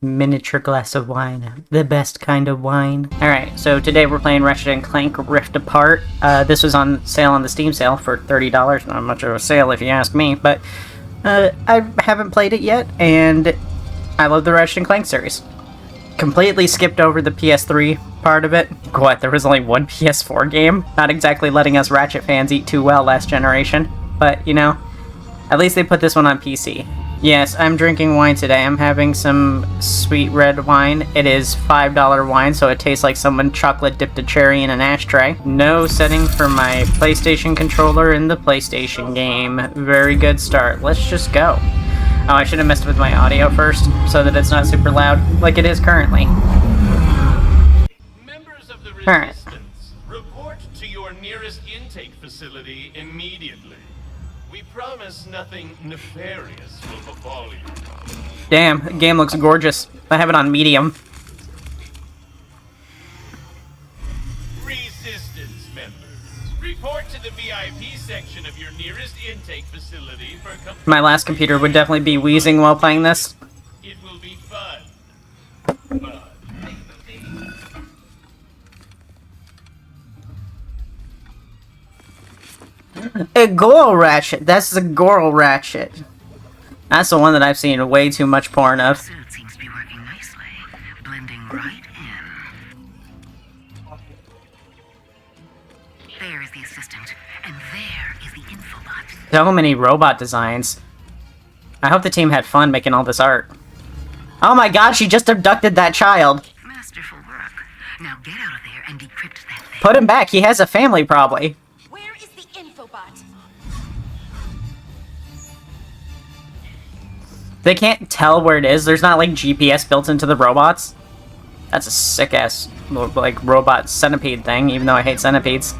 Miniature glass of wine. The best kind of wine. Alright, so today we're playing Ratchet and Clank Rift Apart. This was on sale on the Steam sale for $30. Not much of a sale if you ask me, but I haven't played it yet, and I love the Ratchet and Clank series. Completely skipped over the PS3 part of it. What, there was only one PS4 game? Not exactly letting us Ratchet fans eat too well last generation, but, you know, at least they put this one on PC. Yes, I'm drinking wine today. I'm having some sweet red wine. It is $5 wine, so it tastes like someone chocolate dipped a cherry in an ashtray. No setting for my PlayStation controller in the PlayStation game. Very good start. Let's just go. Oh, I should have messed with my audio first, so that it's not super loud, like it is currently. Members of the Resistance, report to your nearest intake facility immediately. We promise nothing nefarious will befall you. Damn, the game looks gorgeous. I have it on medium. Resistance members, report to the VIP section of your nearest intake facility for my last computer would definitely be wheezing while playing this. It will be fun. Fun. A Goral Ratchet. That's the Goral Ratchet. That's the one that I've seen way too much porn of. Suit seems to be working nicely, blending right in. There is the assistant, and there is the infobot. So many robot designs. I hope the team had fun making all this art. Oh my god, she just abducted that child. Masterful work. Now get out of there and decrypt that thing. Put him back. He has a family, probably. Where is the infobot? They can't tell where it is. There's not, like, GPS built into the robots. That's a sick-ass, like, robot centipede thing, even though I hate centipedes.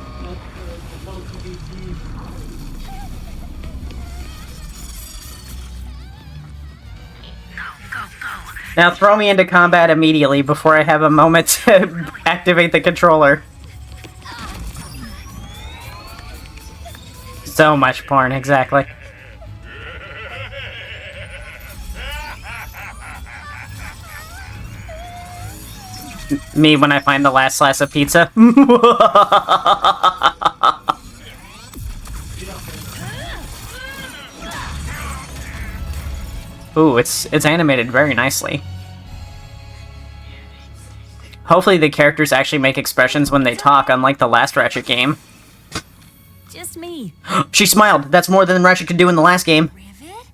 Now throw me into combat immediately before I have a moment to activate the controller. So much porn, exactly. Me when I find the last slice of pizza. Ooh, it's animated very nicely. Hopefully the characters actually make expressions when they talk, unlike the last Ratchet game. Just me. She smiled! That's more than Ratchet could do in the last game. Rivet?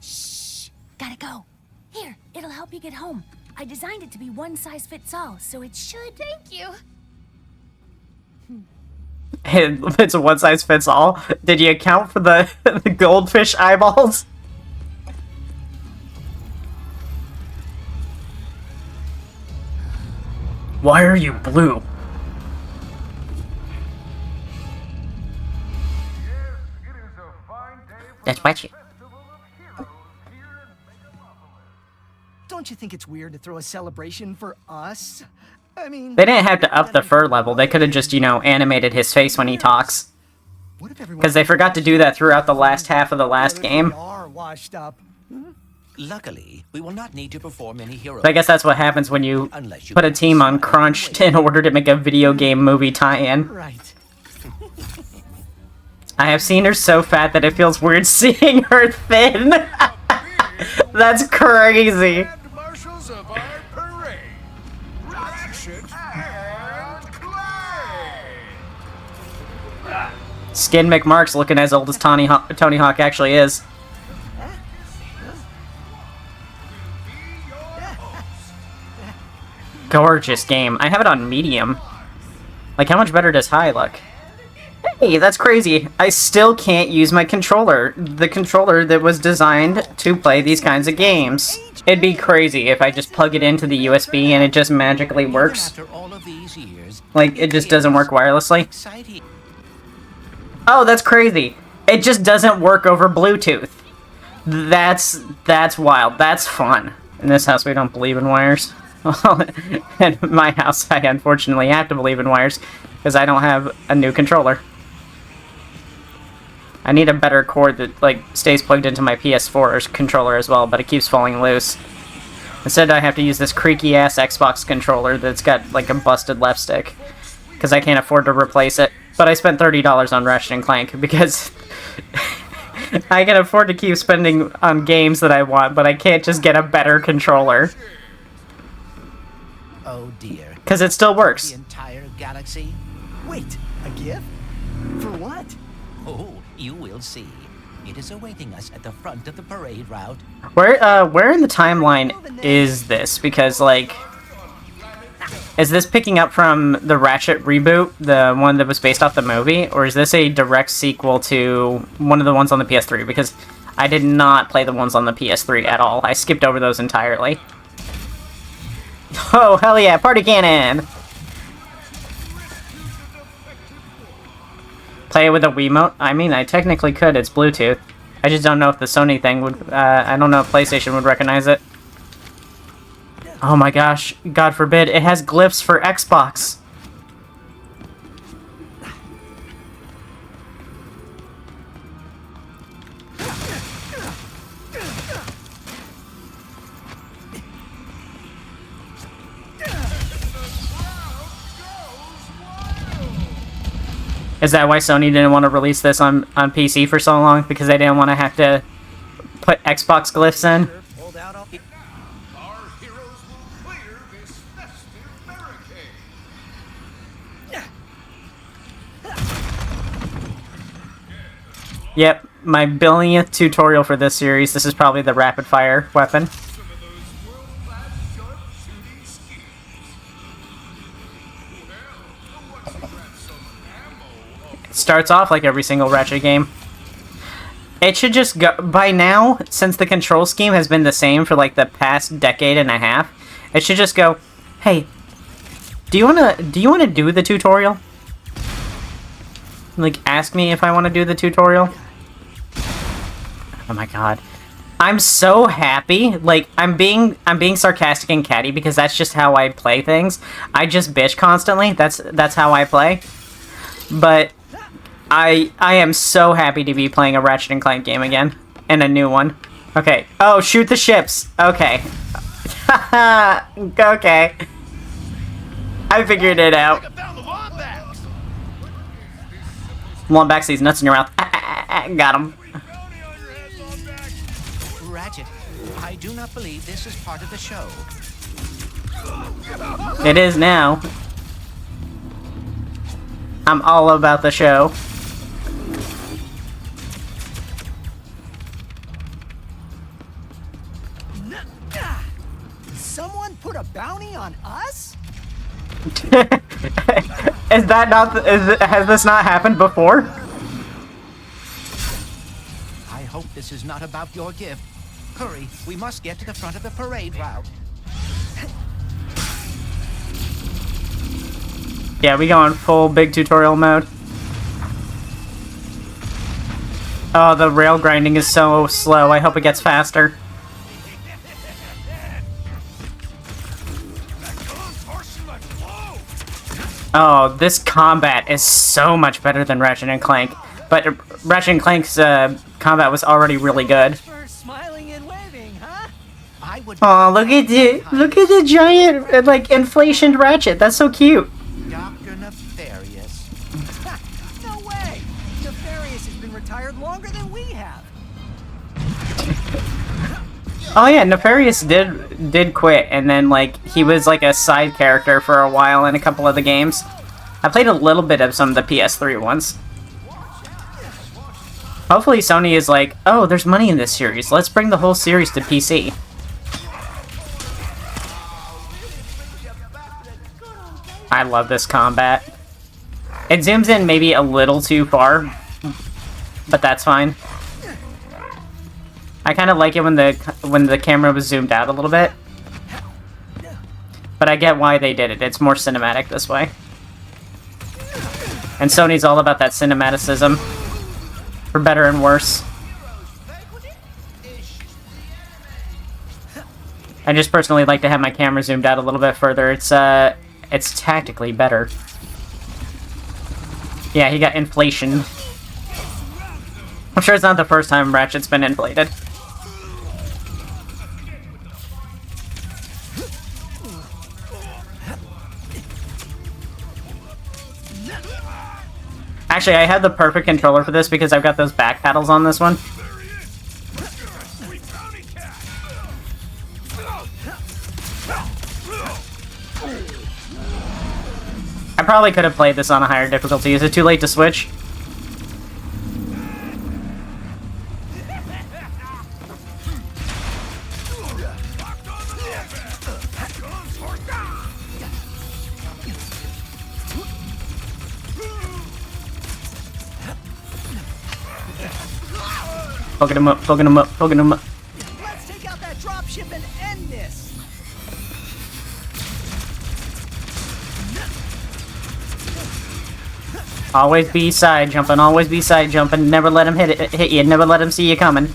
Shh. Gotta go. Here, it'll help you get home. I designed it to be one size fits all, so it should. Thank you. It's a one size fits all. Did you account for the, the goldfish eyeballs? Why are you blue? That's Ratchet. Don't you think it's weird to throw a celebration for us? I mean, They didn't have to up the fur level. They could have just, you know, animated his face when he talks. Because they forgot to do that throughout the last half of the last game. Are washed up. Luckily, we will not need to perform any hero. I guess that's what happens when you put a team on crunch in order to make a video game movie tie-in. Right. I have seen her so fat that it feels weird seeing her thin. That's crazy. Marshals of our parade, Ratchet and Clank. Skin McMark's looking as old as Tony Hawk actually is. Gorgeous game. I have it on medium. Like, how much better does high look? Hey, that's crazy. I still can't use my controller. The controller that was designed to play these kinds of games. It'd be crazy if I just plug it into the USB and it just magically works. After all of these years, Like, it just doesn't work wirelessly. Oh, that's crazy. It just doesn't work over Bluetooth. That's wild. That's fun. In this house, we don't believe in wires. In my house, I unfortunately have to believe in wires, because I don't have a new controller. I need a better cord that, like, stays plugged into my PS4 controller as well, but it keeps falling loose. Instead, I have to use this creaky-ass Xbox controller that's got, like, a busted left stick. Because I can't afford to replace it. But I spent $30 on Ratchet and Clank because I can afford to keep spending on games that I want, but I can't just get a better controller. Oh dear. Because it still works. The entire galaxy? Wait, a gift? For what? Oh, you will see. It is awaiting us at the front of the parade route. Where in the timeline is this? Because, like, is this picking up from the Ratchet reboot, the one that was based off the movie, or is this a direct sequel to one of the ones on the PS3? Because I did not play the ones on the PS3 at all. I skipped over those entirely. Oh, hell yeah, party cannon! Play it with a Wiimote? I mean, I technically could, it's Bluetooth. I just don't know if the Sony thing would, I don't know if PlayStation would recognize it. Oh my gosh, God forbid, it has glyphs for Xbox! Is that why Sony didn't want to release this on PC for so long? Because they didn't want to have to put Xbox glyphs in? Our heroes will clear this festive barricade. Yep, my billionth tutorial for this series. This is probably the rapid fire weapon. Some of those world-class sharpshooting skills. Well, once you grab some ammo, It starts off like every single Ratchet game. It should just go... By now, since the control scheme has been the same for like the past decade and a half, it should just go, hey, do you wanna do the tutorial? Like, ask me if I want to do the tutorial? Oh my god. I'm so happy. Like, I'm being sarcastic and catty because that's just how I play things. I just bitch constantly. That's how I play. But I am so happy to be playing a Ratchet and Clank game again. And a new one. Okay. Oh, shoot the ships. Okay. Okay. I figured it out. I found the Lombax. Lombax these nuts in your mouth. Got him. Bounty on your head, Lombax. Ratchet, I do not believe this is part of the show. It is now. I'm all about the show. Someone put a bounty on us? Is that not? Has this not happened before? I hope this is not about your gift. Hurry, we must get to the front of the parade route. Yeah, we go in full big tutorial mode. Oh, the rail grinding is so slow. I hope it gets faster. Oh, this combat is so much better than Ratchet and Clank. But Ratchet and Clank's combat was already really good. For smiling and waving, huh? I would. Oh, look at the giant like inflation Ratchet. That's so cute. Dr. Nefarious. No way! Nefarious has been retired longer than we have. Oh yeah, Nefarious did quit, and then like he was like a side character for a while in a couple of the games. I played a little bit of some of the PS3 ones. Hopefully Sony is like, oh, there's money in this series. Let's bring the whole series to PC. I love this combat. It zooms in maybe a little too far, but that's fine. I kind of like it when the camera was zoomed out a little bit. But I get why they did it. It's more cinematic this way. And Sony's all about that cinematicism. For better and worse. I just personally like to have my camera zoomed out a little bit further. It's tactically better. Yeah, he got inflation. I'm sure it's not the first time Ratchet's been inflated. Actually, I have the perfect controller for this because I've got those back paddles on this one. I probably could have played this on a higher difficulty. Is it too late to switch? Poking him up, poking him up, poking him up. Let's take out that dropship and end this. Always be side jumping, always be side jumping. Never let him hit you, never let him see you coming.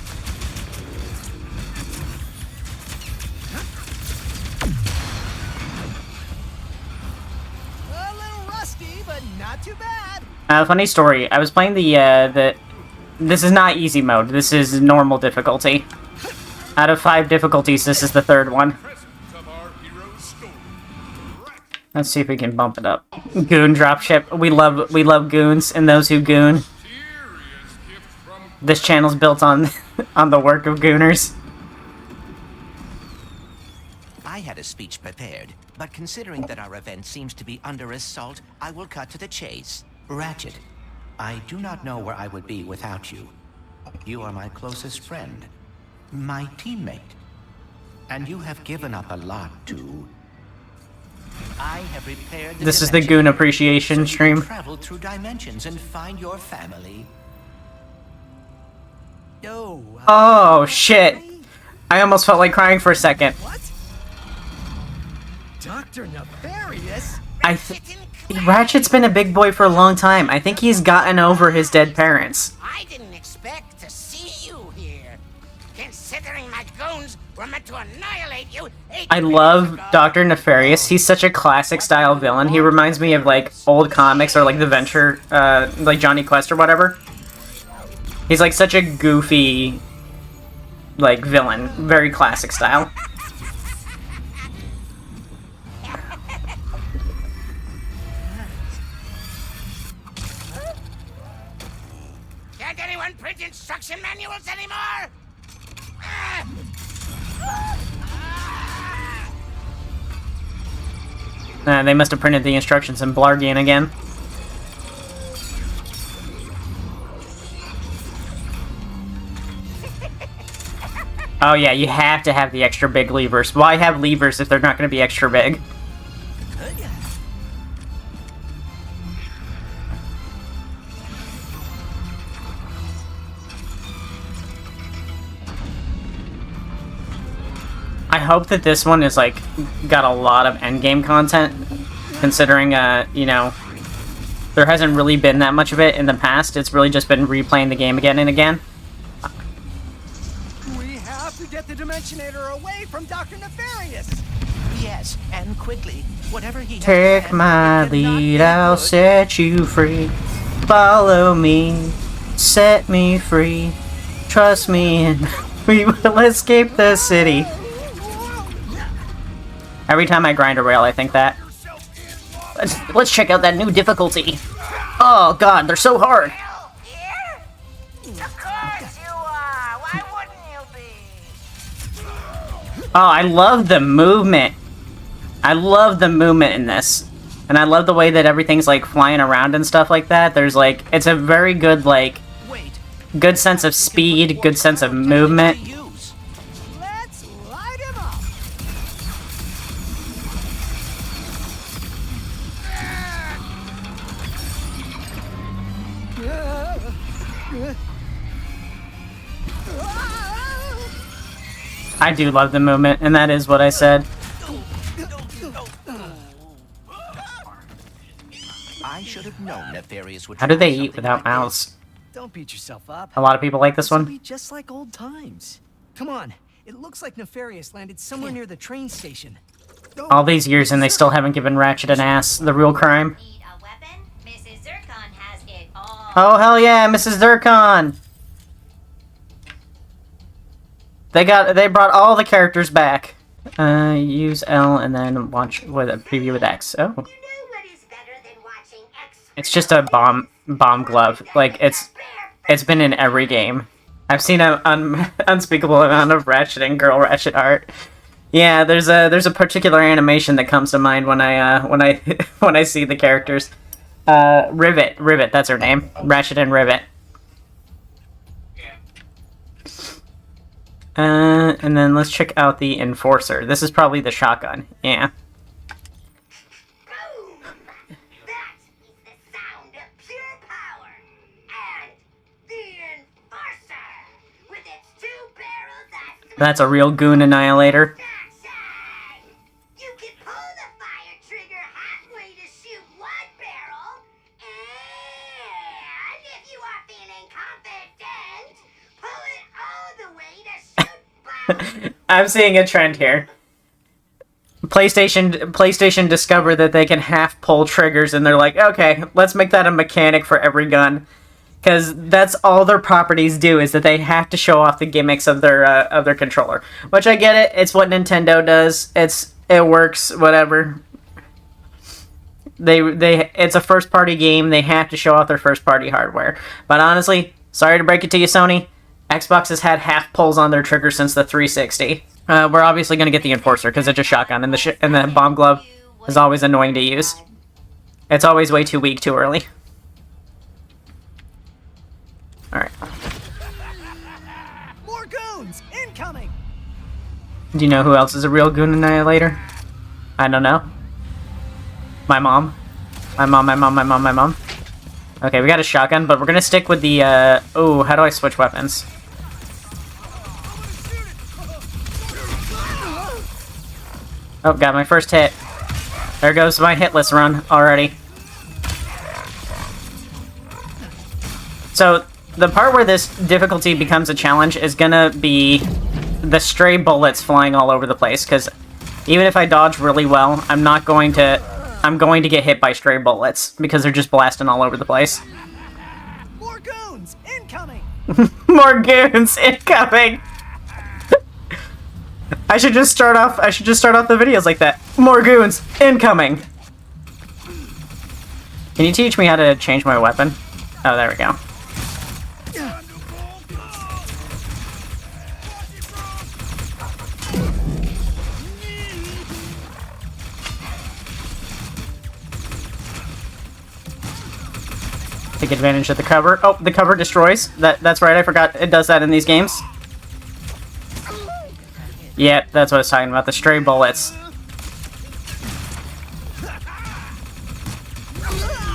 A little rusty, but not too bad. Funny story. I was playing the. This is not easy mode. This is normal difficulty. Out of 5 difficulties, this is the 3rd one. Let's see if we can bump it up. Goon dropship. We love goons and those who goon. This channel's built on on the work of gooners. I had a speech prepared, but considering that our event seems to be under assault, I will cut to the chase. Ratchet, I do not know where I would be without you. You are my closest friend, my teammate, and you have given up a lot to... I have repaired the This is the dimension goon appreciation so you stream. can travel through dimensions and find your family. Yo. Oh shit! I almost felt like crying for a second. What? Dr. Nefarious? Ratchet's been a big boy for a long time. I think he's gotten over his dead parents. I didn't expect to see you here. Considering my goons were meant to annihilate you. I love Dr. Nefarious. He's such a classic style villain. He reminds me of like old comics or like the Venture, like Johnny Quest or whatever. He's like such a goofy, like villain. Very classic style. Can't anyone print instruction manuals anymore? They must have printed the instructions in Blargian again. Oh yeah, you have to have the extra big levers. Why have levers if they're not going to be extra big? I hope that this one is like got a lot of endgame content, considering you know, there hasn't really been that much of it in the past. It's really just been replaying the game again and again. We have to get the Dimensionator away from Dr. Nefarious. Yes, and quickly. Whatever he has Take planned, my it cannot lead, go I'll good. set you free. Follow me, set me free. Trust me, and we will escape the city. Every time I grind a rail, I think that. Let's check out that new difficulty. Oh god, they're so hard. Here? Of course you are. Why wouldn't you be? Oh, I love the movement. I love the movement in this. And I love the way that everything's like flying around and stuff like that. There's like, it's a very good like, Wait. good sense of speed, good sense of movement. Use. Let's light him up. I do love the movement, and that is what I said. I should have known Nefarious would How do they try eat something without like mouths? Don't beat yourself up. A lot of people like this This'll one. be just like old times. Come on. It looks like Nefarious landed somewhere near the train station. All these years and they still haven't given Ratchet an ass. The real crime. Need a weapon? Mrs. Zircon has it all. Oh hell yeah, Mrs. Zircon! They brought all the characters back. Use L and then watch with a preview with X. Oh. You know what is better than watching X? It's just a bomb bomb glove. Like, it's been in every game. I've seen an unspeakable amount of Ratchet and Girl Ratchet art. Yeah, there's a particular animation that comes to mind when I when I see the characters. Rivet, that's her name. Ratchet and Rivet. And then let's check out the Enforcer. This is probably the shotgun. Yeah. That is the sound of pure power. And the Enforcer, with its 2 barrels that That's a real goon annihilator. action. You can pull the fire trigger halfway to shoot 1 barrel, and if you are feeling confident, pull it all the way to shoot both. I'm seeing a trend here. PlayStation discovered that they can half pull triggers, and they're like, okay, let's make that a mechanic for every gun, because that's all their properties do, is that they have to show off the gimmicks of their controller. Which I get it. It's what Nintendo does. It works. Whatever. It's a first party game. They have to show off their first party hardware. But honestly, sorry to break it to you, Sony. Xbox has had half pulls on their trigger since the 360. We're obviously going to get the Enforcer because it's a shotgun, and the bomb glove is always annoying to use. It's always way too weak too early. Alright. More goons incoming. Do you know who else is a real goon annihilator? I don't know. My mom. My mom. Okay, we got a shotgun, but we're going to stick with the, oh, how do I switch weapons? Oh, got my first hit. There goes my hitless run already. So, the part where this difficulty becomes a challenge is gonna be the stray bullets flying all over the place, because even if I dodge really well, I'm going to get hit by stray bullets, because they're just blasting all over the place. More goons incoming. More goons incoming! I should just start off the videos like that. More goons incoming! Can you teach me how to change my weapon? Oh, there we go. Take advantage of the cover. Oh, the cover destroys. That's right, I forgot it does that in these games. Yeah, that's what I was talking about, the stray bullets.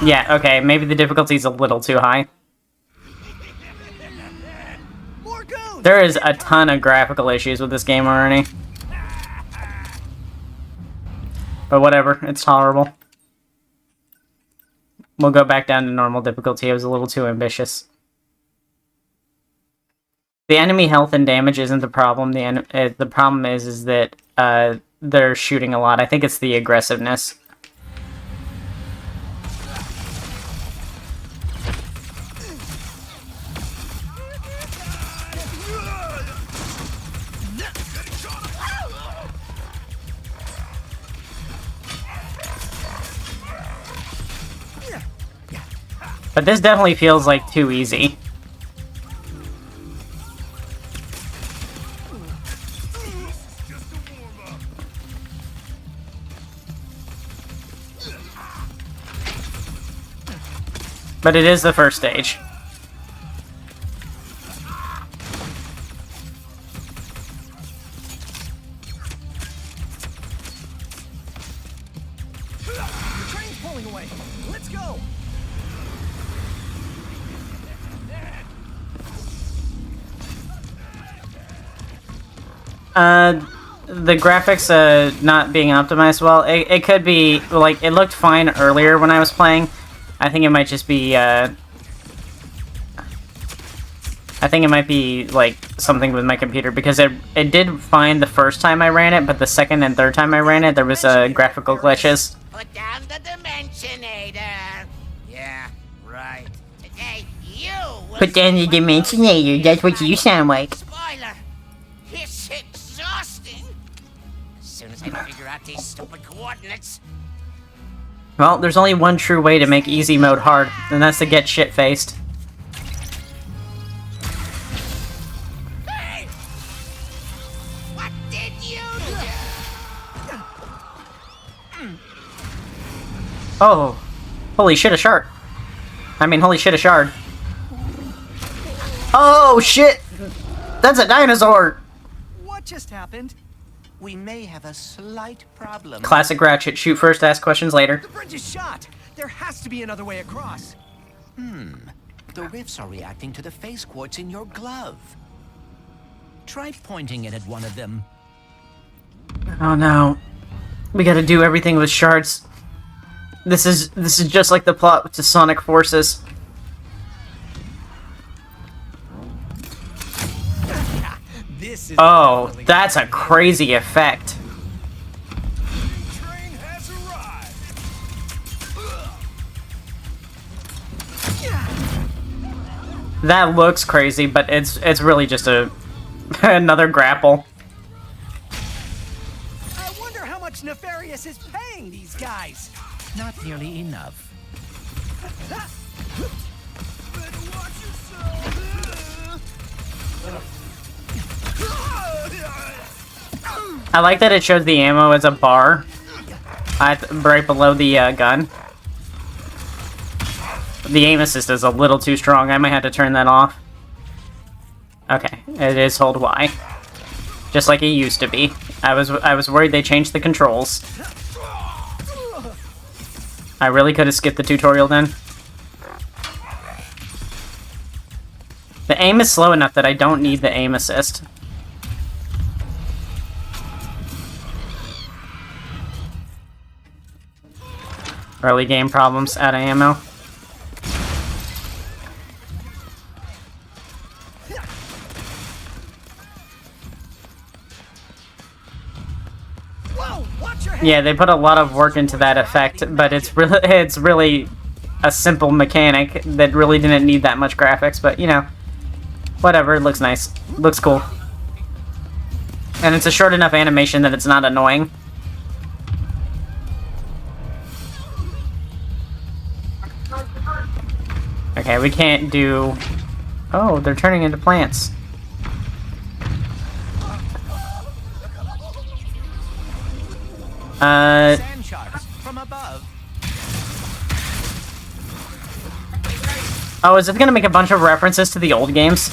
Yeah, okay, maybe the difficulty's a little too high. There is a ton of graphical issues with this game already. But whatever, it's tolerable. We'll go back down to normal difficulty. It was a little too ambitious. The enemy health and damage isn't the problem. The problem is that they're shooting a lot. I think it's the aggressiveness. But this definitely feels like too easy. But it is the first stage. The train's pulling away. Let's go. The graphics not being optimized well. It could be, like, it looked fine earlier when I was playing. I think it might just be, I think it might be, like, something with my computer, because it did fine the first time I ran it, but the second and third time I ran it, there was, graphical glitches. Put down the Dimensionator. Yeah, right. Today, you will Put down the Dimensionator, that's what you sound like. Spoiler. It's exhausting. As soon as I figure out these stupid coordinates. Well, there's only one true way to make easy mode hard, and that's to get shit-faced. Hey! What did you do? Oh. Holy shit, a shark. I mean, holy shit, a shard. Oh, shit! That's a dinosaur! What just happened? We may have a slight problem. Classic Ratchet. Shoot first, ask questions later. The bridge is shot. There has to be another way across. The rifts are reacting to the face quartz in your glove. Try pointing it at one of them. Oh no. We gotta do everything with shards. This is just like the plot to Sonic Forces. This is Oh, definitely- that's a crazy effect. Train has arrived. That looks crazy, but it's really just a another grapple. I wonder how much Nefarious is paying these guys. Not nearly enough. Better watch yourself. I like that it shows the ammo as a bar right below the gun. The aim assist is a little too strong. I might have to turn that off. Okay, it is hold Y. Just like it used to be. I was worried they changed the controls. I really could have skipped the tutorial then. The aim is slow enough that I don't need the aim assist. Early game problems, out of ammo. Whoa, watch your head. Yeah, they put a lot of work into that effect, but it's really a simple mechanic that really didn't need that much graphics, but you know, whatever, it looks nice. Looks cool. And it's a short enough animation that it's not annoying. Okay, we can't do... Oh, they're turning into plants. Sand sharks from above. Oh, is it gonna make a bunch of references to the old games?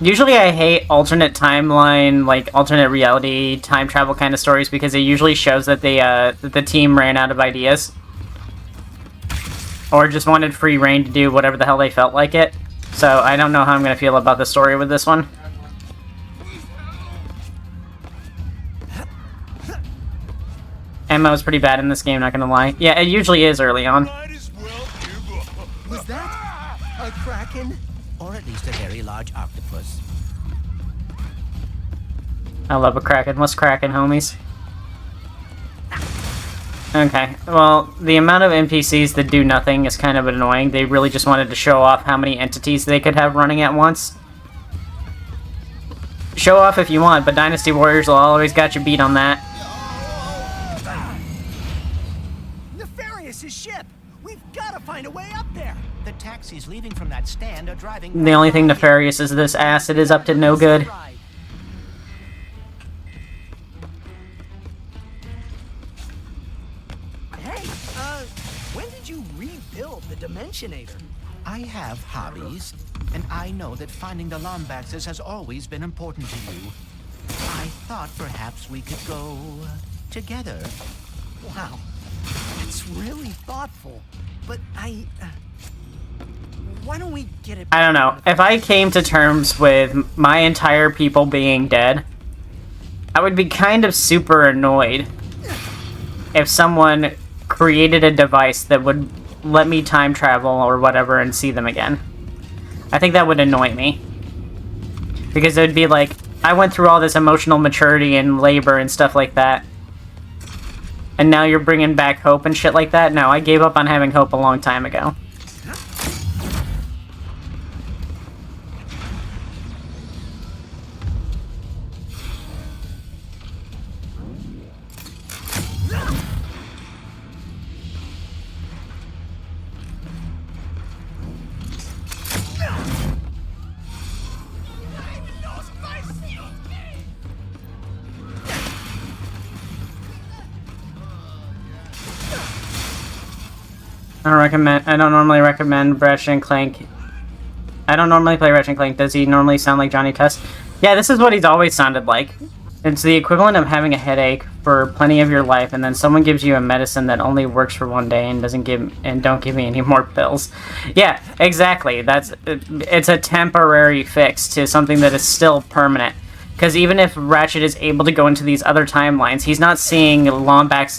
Usually I hate alternate timeline, like alternate reality, time travel kind of stories because it usually shows that the team ran out of ideas. Or just wanted free reign to do whatever the hell they felt like it. So I don't know how I'm gonna feel about the story with this one. Ammo is pretty bad in this game, not gonna lie. Yeah, it usually is early on. Was that a kraken? Or at least a very large octopus. I love a Kraken. What's Kraken, homies? Okay, well, the amount of NPCs that do nothing is kind of annoying. They really just wanted to show off how many entities they could have running at once. Show off if you want, but Dynasty Warriors will always got you beat on that. Nefarious's ship. We've got to find a way up there. The taxis leaving from that stand are driving... The only thing nefarious is this acid is up to no good. Hey, when did you rebuild the Dimensionator? I have hobbies, and I know that finding the Lombaxes has always been important to you. I thought perhaps we could go... together. Wow, that's really thoughtful. But why don't we get it? I don't know. If I came to terms with my entire people being dead, I would be kind of super annoyed if someone created a device that would let me time travel or whatever and see them again. I think that would annoy me. Because it would be like, I went through all this emotional maturity and labor and stuff like that, and now you're bringing back hope and shit like that? No, I gave up on having hope a long time ago. I don't normally recommend Ratchet and Clank. I don't normally play Ratchet and Clank. Does he normally sound like Johnny Test? Yeah, this is what he's always sounded like. It's the equivalent of having a headache for plenty of your life, and then someone gives you a medicine that only works for one day and don't give me any more pills. Yeah, exactly. It's a temporary fix to something that is still permanent. Because even if Ratchet is able to go into these other timelines, he's not seeing Lombax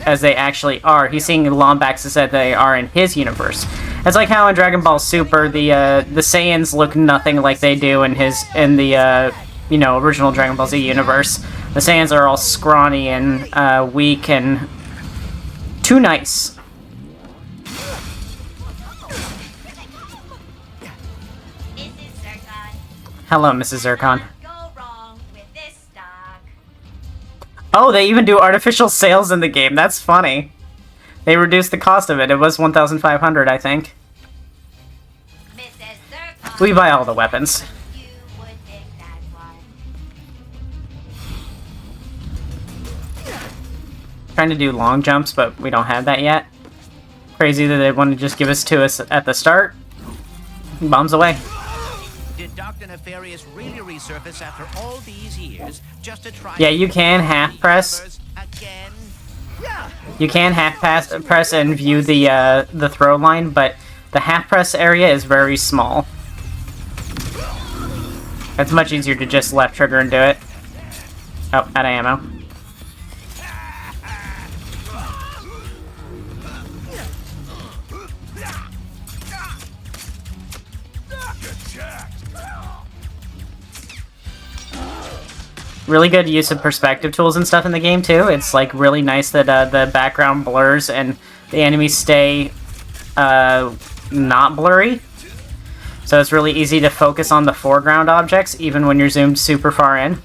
as they actually are. He's seeing Lombax as they are in his universe. It's like how in Dragon Ball Super, the Saiyans look nothing like they do in the original Dragon Ball Z universe. The Saiyans are all scrawny and weak and too nice. Mrs. Zircon. Hello, Mrs. Zircon. Go wrong with this stock. Oh, they even do artificial sales in the game. That's funny. They reduced the cost of it. It was 1,500, I think. Mrs. Zircon. We buy all the weapons. You would pick that one. Trying to do long jumps, but we don't have that yet. Crazy that they want to just give us to us at the start. Bombs away. Did Dr. Nefarious really resurface after all these years just to try? Yeah, you can half press. Again? You can half press and view the throw line, but the half press area is very small. It's much easier to just left trigger and do it. Oh, out of ammo. Really good use of perspective tools and stuff in the game, too. It's, like, really nice that the background blurs and the enemies stay not blurry. So it's really easy to focus on the foreground objects, even when you're zoomed super far in.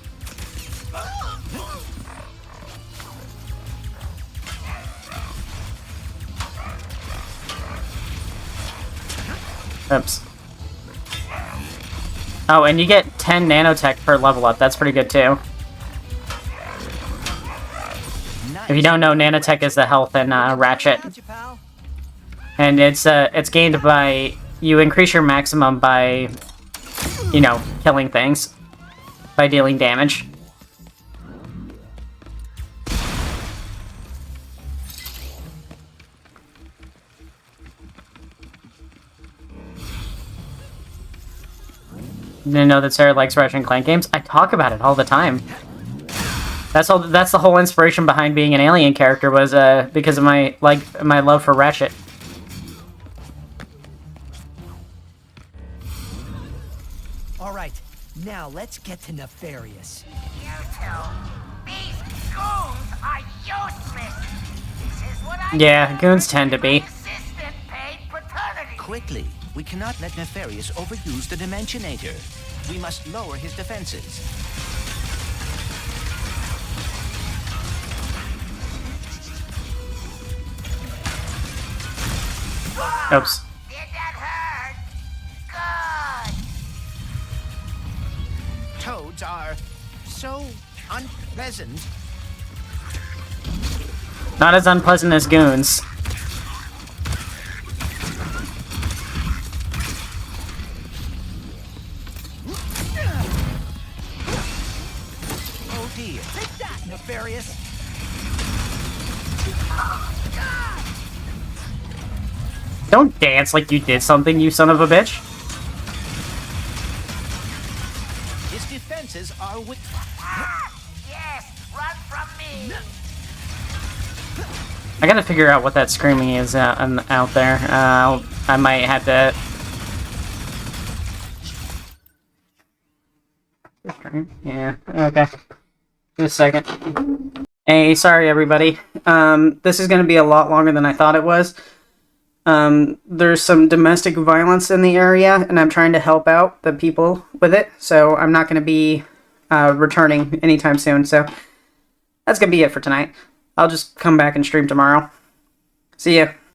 Oops. Oh, and you get 10 nanotech per level up. That's pretty good, too. If you don't know, nanotech is the health in Ratchet. And it's gained by... You increase your maximum by, killing things. By dealing damage. Didn't know that Sarah likes Ratchet and Clank games. I talk about it all the time. That's the whole inspiration behind being an Alien character was because of my love for Ratchet. All right, now let's get to Nefarious. You two, these goons are useless. This is what I Yeah, goons tend to be. assistant paid paternity. Quickly, we cannot let Nefarious overuse the Dimensionator. We must lower his defenses. Oops. Did that hurt? Good. Toads are so unpleasant. Not as unpleasant as goons. Oh dear. Take that, Nefarious! Don't dance like you did something, you son of a bitch. His defenses are weak. Yes, run from me. I gotta figure out what that screaming is out there. I might have to... Yeah, okay. Just a second. Hey, sorry everybody. This is gonna be a lot longer than I thought it was. There's some domestic violence in the area, and I'm trying to help out the people with it, so I'm not gonna be returning anytime soon, so that's gonna be it for tonight. I'll just come back and stream tomorrow. See ya.